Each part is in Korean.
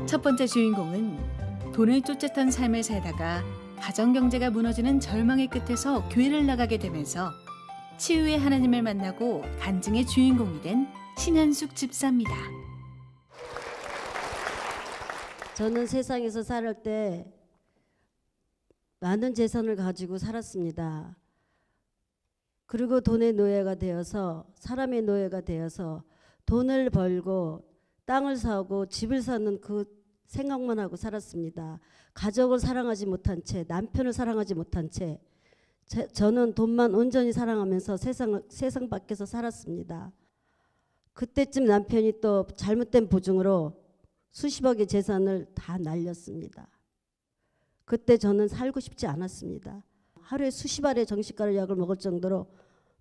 첫 번째 주인공은 돈을 쫓았던 삶을 살다가 가정경제가 무너지는 절망의 끝에서 교회를 나가게 되면서 치유의 하나님을 만나고 간증의 주인공이 된 신현숙 집사입니다. 저는 세상에서 살을 때 많은 재산을 가지고 살았습니다. 그리고 돈의 노예가 되어서, 사람의 노예가 되어서 돈을 벌고 땅을 사고 집을 사는 그 생각만 하고 살았습니다. 가족을 사랑하지 못한 채, 남편을 사랑하지 못한 채 저는 돈만 온전히 사랑하면서 세상 밖에서 살았습니다. 그때쯤 남편이 또 잘못된 보증으로 수십억의 재산을 다 날렸습니다. 그때 저는 살고 싶지 않았습니다. 하루에 수십 알의 정신과를 약을 먹을 정도로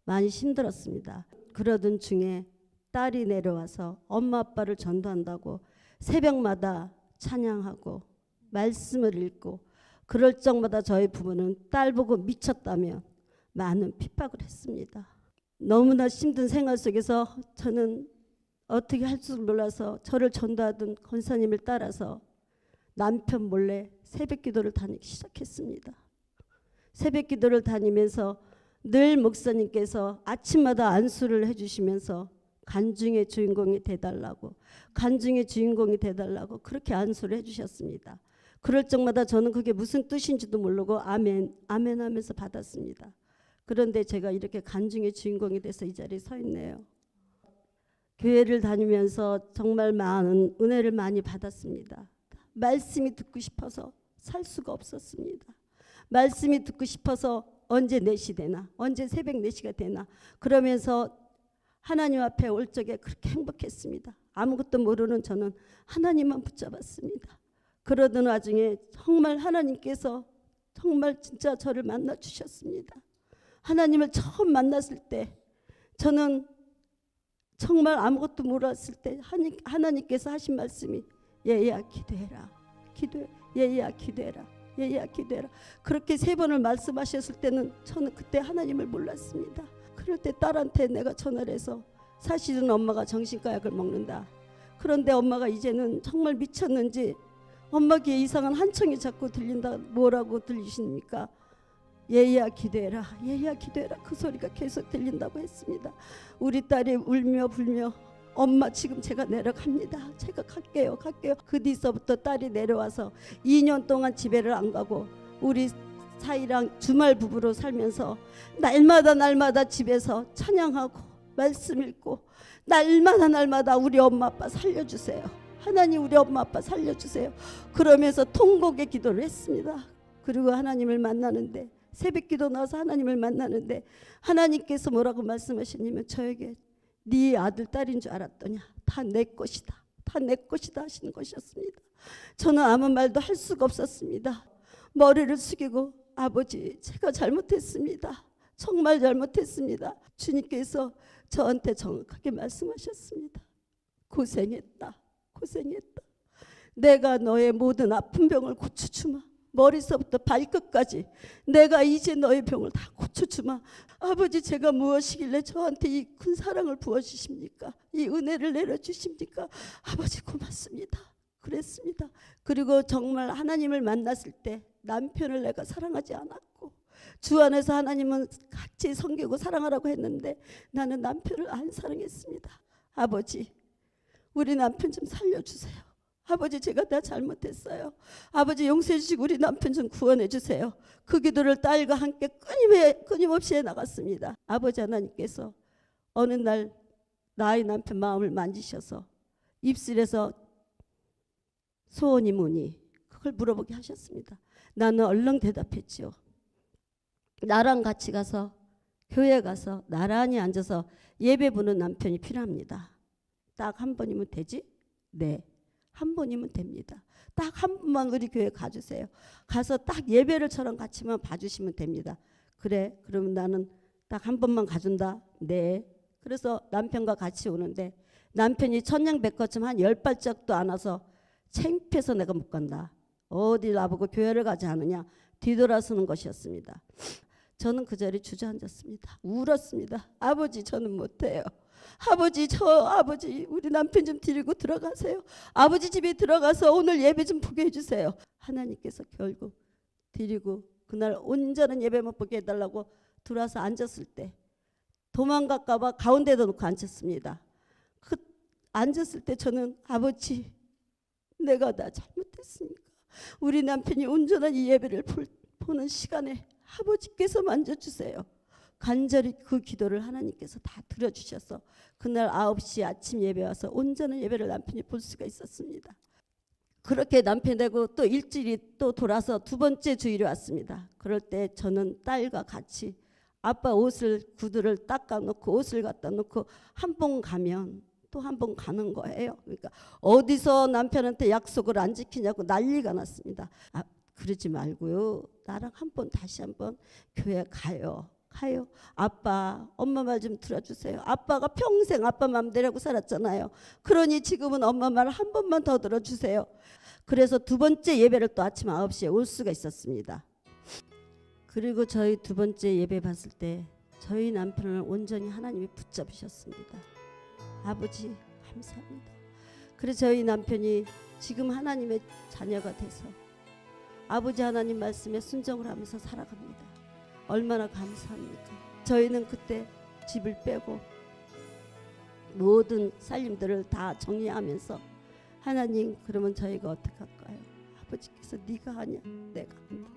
많이 힘들었습니다. 그러던 중에 딸이 내려와서 엄마 아빠를 전도한다고 새벽마다 찬양하고 말씀을 읽고 그럴 적마다 저희 부모는 딸 보고 미쳤다며 많은 핍박을 했습니다. 너무나 힘든 생활 속에서 저는 어떻게 할 줄 몰라서 저를 전도하던 권사님을 따라서 남편 몰래 새벽 기도를 다니기 시작했습니다. 새벽 기도를 다니면서 늘 목사님께서 아침마다 안수를 해주시면서 간증의 주인공이 돼달라고, 간증의 주인공이 돼달라고 그렇게 안수를 해주셨습니다. 그럴 적마다 저는 그게 무슨 뜻인지도 모르고 아멘, 아멘 하면서 받았습니다. 그런데 제가 이렇게 간증의 주인공이 돼서 이 자리에 서 있네요. 교회를 다니면서 정말 많은 은혜를 많이 받았습니다. 말씀이 듣고 싶어서 살 수가 없었습니다. 말씀이 듣고 싶어서 언제 4시 되나, 언제 새벽 4시가 되나 그러면서 하나님 앞에 올 적에 그렇게 행복했습니다. 아무것도 모르는 저는 하나님만 붙잡았습니다. 그러던 와중에 정말 하나님께서 정말 진짜 저를 만나 주셨습니다. 하나님을 처음 만났을 때 저는 정말 아무것도 몰랐을 때 하나님께서 하신 말씀이 얘야 기도해라, 기도해, 얘야 기도해라, 얘야 기도해라. 그렇게 3번을 말씀하셨을 때는 저는 그때 하나님을 몰랐습니다. 그럴 때 딸한테 내가 전화를 해서 사실은 엄마가 정신과 약을 먹는다. 그런데 엄마가 이제는 정말 미쳤는지 엄마 귀에 이상한 한청이 자꾸 들린다. 뭐라고 들리십니까? 얘야 기도해라, 얘야 기도해라. 그 소리가 계속 들린다고 했습니다. 우리 딸이 울며 불며 엄마 지금 제가 내려갑니다. 제가 갈게요. 그 뒤서부터 딸이 내려와서 2년 동안 집에를 안 가고 우리 사이랑 주말 부부로 살면서 날마다 집에서 찬양하고 말씀 읽고 날마다 우리 엄마 아빠 살려주세요. 하나님 우리 엄마 아빠 살려주세요. 그러면서 통곡의 기도를 했습니다. 그리고 하나님을 만나는데 새벽 기도 나와서 하나님을 만나는데 하나님께서 뭐라고 말씀하시냐면 저에게 네 아들 딸인 줄 알았더냐, 다 내 것이다, 다 내 것이다 하시는 것이었습니다. 저는 아무 말도 할 수가 없었습니다. 머리를 숙이고 아버지 제가 잘못했습니다. 정말 잘못했습니다. 주님께서 저한테 정확하게 말씀하셨습니다. 고생했다. 내가 너의 모든 아픈 병을 고쳐주마. 머리서부터 발끝까지 내가 이제 너의 병을 다 고쳐주마. 아버지 제가 무엇이길래 저한테 이 큰 사랑을 부어주십니까? 이 은혜를 내려주십니까? 아버지 고맙습니다. 그랬습니다. 그리고 정말 하나님을 만났을 때 남편을 내가 사랑하지 않았고 주 안에서 하나님은 같이 섬기고 사랑하라고 했는데 나는 남편을 안 사랑했습니다. 아버지 우리 남편 좀 살려주세요. 아버지 제가 다 잘못했어요. 아버지 용서해 주시고 우리 남편 좀 구원해 주세요. 그 기도를 딸과 함께 끊임없이 해나갔습니다. 아버지 하나님께서 어느 날 나의 남편 마음을 만지셔서 입술에서 소원이 뭐니? 그걸 물어보게 하셨습니다. 나는 얼른 대답했지요. 나랑 같이 가서 교회 가서 나란히 앉아서 예배 보는 남편이 필요합니다. 딱 한 번이면 되지? 네. 한 번이면 됩니다. 딱 한 번만 우리 교회 가주세요. 가서 딱 예배를 저랑 같이만 봐주시면 됩니다. 그래 그러면 나는 딱 한 번만 가준다. 네. 그래서 남편과 같이 오는데 남편이 천냥백과점 한 10발짝도 안 와서 창피해서 내가 못 간다. 어디 나보고 교회를 가지 않느냐 뒤돌아서는 것이었습니다. 저는 그 자리에 주저앉았습니다. 울었습니다. 아버지 저는 못해요. 아버지, 아버지 우리 남편 좀 데리고 들어가세요. 아버지 집에 들어가서 오늘 예배 좀 보게 해주세요. 하나님께서 결국 데리고 그날 온전한 예배 못 보게 해달라고 들어와서 앉았을 때 도망갈까 봐 가운데다 놓고 앉혔습니다. 그 앉았을 때 저는 아버지, 내가 나 잘못했으니까 우리 남편이 온전한 이 예배를 보는 시간에 아버지께서 만져주세요. 간절히 그 기도를 하나님께서 다 들어주셔서 그날 9시 아침 예배 와서 온전한 예배를 남편이 볼 수가 있었습니다. 그렇게 남편 되고 또 일주일이 또 돌아서 두 번째 주일이 왔습니다. 그럴 때 저는 딸과 같이 아빠 옷을 구두를 닦아놓고 옷을 갖다 놓고 한 번 가면 또 한 번 가는 거예요. 그러니까 어디서 남편한테 약속을 안 지키냐고 난리가 났습니다. 그러지 말고요. 나랑 다시 한 번 교회 가요. 아빠, 엄마 말 좀 들어주세요. 아빠가 평생 아빠 맘대로 하고 살았잖아요. 그러니 지금은 엄마 말 한 번만 더 들어주세요. 그래서 두 번째 예배를 또 아침 9시에 올 수가 있었습니다. 그리고 저희 두 번째 예배 봤을 때 저희 남편을 온전히 하나님이 붙잡으셨습니다. 아버지 감사합니다. 그래서 저희 남편이 지금 하나님의 자녀가 돼서 아버지 하나님 말씀에 순종을 하면서 살아갑니다. 얼마나 감사합니까? 저희는 그때 집을 빼고 모든 살림들을 다 정리하면서 하나님, 그러면 저희가 어떻게 할까요? 아버지께서 네가 하냐 내가 한다.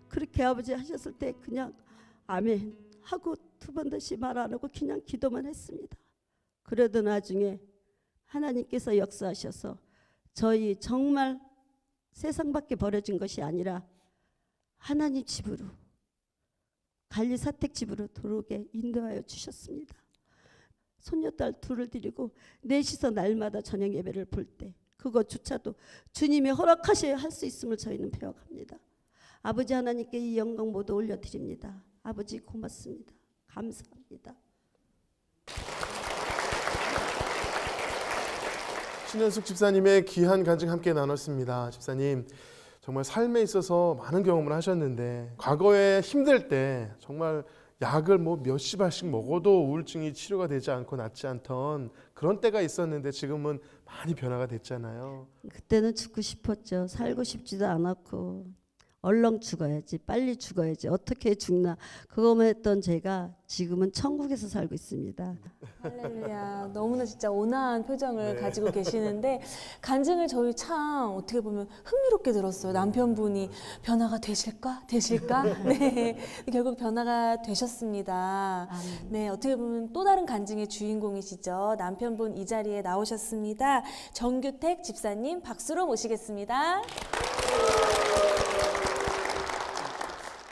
그렇게 아버지 하셨을 때 그냥 아멘 하고 두 번 다시 말 안 하고 그냥 기도만 했습니다. 그러던 나중에 하나님께서 역사하셔서 저희 정말 세상 밖에 버려진 것이 아니라 하나님 집으로, 관리 사택집으로 들어오게 인도하여 주셨습니다. 손녀딸 둘을 데리고 넷이서 날마다 저녁 예배를 볼 때 그것조차도 주님이 허락하셔야 할 수 있음을 저희는 배워갑니다. 아버지 하나님께 이 영광 모두 올려드립니다. 아버지 고맙습니다. 감사합니다. 신현숙 집사님의 귀한 간증 함께 나눴습니다. 집사님, 정말 삶에 있어서 많은 경험을 하셨는데 과거에 힘들 때 정말 약을 몇십 알씩 먹어도 우울증이 치료가 되지 않고 낫지 않던 그런 때가 있었는데 지금은 많이 변화가 됐잖아요. 그때는 죽고 싶었죠. 살고 싶지도 않았고 얼렁 죽어야지, 빨리 죽어야지, 어떻게 죽나 그거만 했던 제가 지금은 천국에서 살고 있습니다. 할렐루야. 너무나 진짜 온화한 표정을 가지고 계시는데 간증을 저희 참 어떻게 보면 흥미롭게 들었어요. 남편분이 변화가 되실까? 네, 결국 변화가 되셨습니다. 네, 어떻게 보면 또 다른 간증의 주인공이시죠. 남편분 이 자리에 나오셨습니다. 정규택 집사님 박수로 모시겠습니다.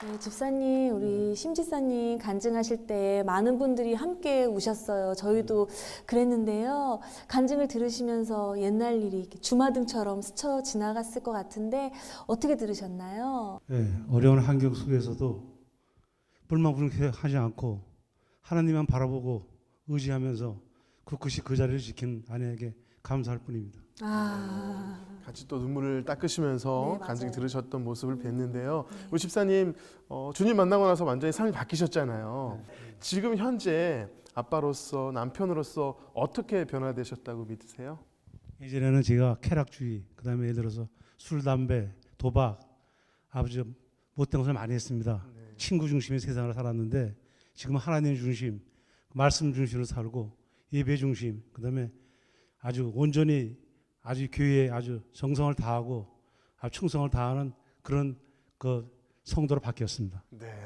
네, 집사님, 우리 심집사님 간증하실 때 많은 분들이 함께 우셨어요. 저희도 그랬는데요. 간증을 들으시면서 옛날 일이 이렇게 주마등처럼 스쳐 지나갔을 것 같은데 어떻게 들으셨나요? 네, 어려운 환경 속에서도 불만불평하지 않고 하나님만 바라보고 의지하면서 굳건히 그 자리를 지킨 아내에게 감사할 뿐입니다. 같이 또 눈물을 닦으시면서 네, 간증 맞아요. 들으셨던 모습을 뵀는데요. 우리 집사님, 주님 만나고 나서 완전히 삶이 바뀌셨잖아요. 지금 현재 아빠로서, 남편으로서 어떻게 변화되셨다고 믿으세요? 예전에는 제가 쾌락주의, 그다음에 예를 들어서 술, 담배, 도박, 아버지 못된 것을 많이 했습니다. 친구 중심의 세상을 살았는데 지금 하나님 중심, 말씀 중심으로 살고 예배 중심, 그다음에 아주 온전히 아주 교회에 아주 정성을 다하고 아주 충성을 다하는 그런 그 성도로 바뀌었습니다. 네.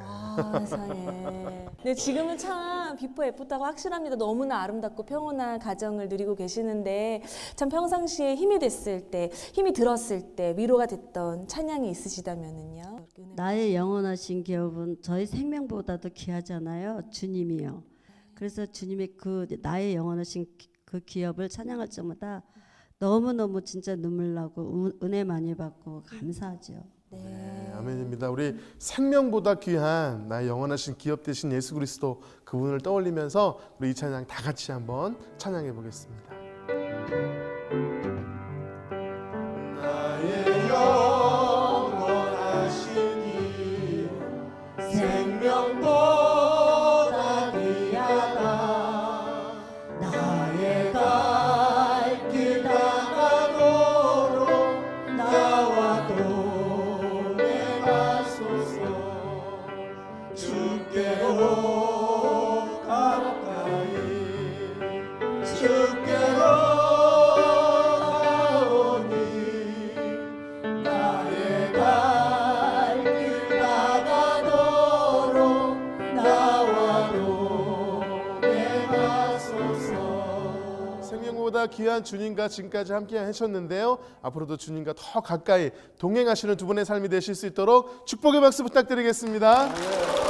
세상에. 네, 지금은 참 비포 애프터가 확실합니다. 너무나 아름답고 평온한 가정을 누리고 계시는데 참 평상시에 힘이 됐을 때, 힘이 들었을 때 위로가 됐던 찬양이 있으시다면은요. 나의 영원하신 기업은 저희 생명보다도 귀하잖아요. 주님이요. 그래서 주님의 그 나의 영원하신 그 기업을 찬양할 때마다 너무너무 진짜 눈물 나고 은혜 많이 받고 감사하죠. 네, 아멘입니다. 우리 생명보다 귀한 나의 영원하신 기업 되신 예수 그리스도 그분을 떠올리면서 우리 이 찬양 다 같이 한번 찬양해 보겠습니다. 나의 영원하신 이 생명보다 귀하다 주께로 나오니 나의 발길 바다도로 나와 동행하소서. 생명보다 귀한 주님과 지금까지 함께 하셨는데요. 앞으로도 주님과 더 가까이 동행하시는 두 분의 삶이 되실 수 있도록 축복의 박수 부탁드리겠습니다.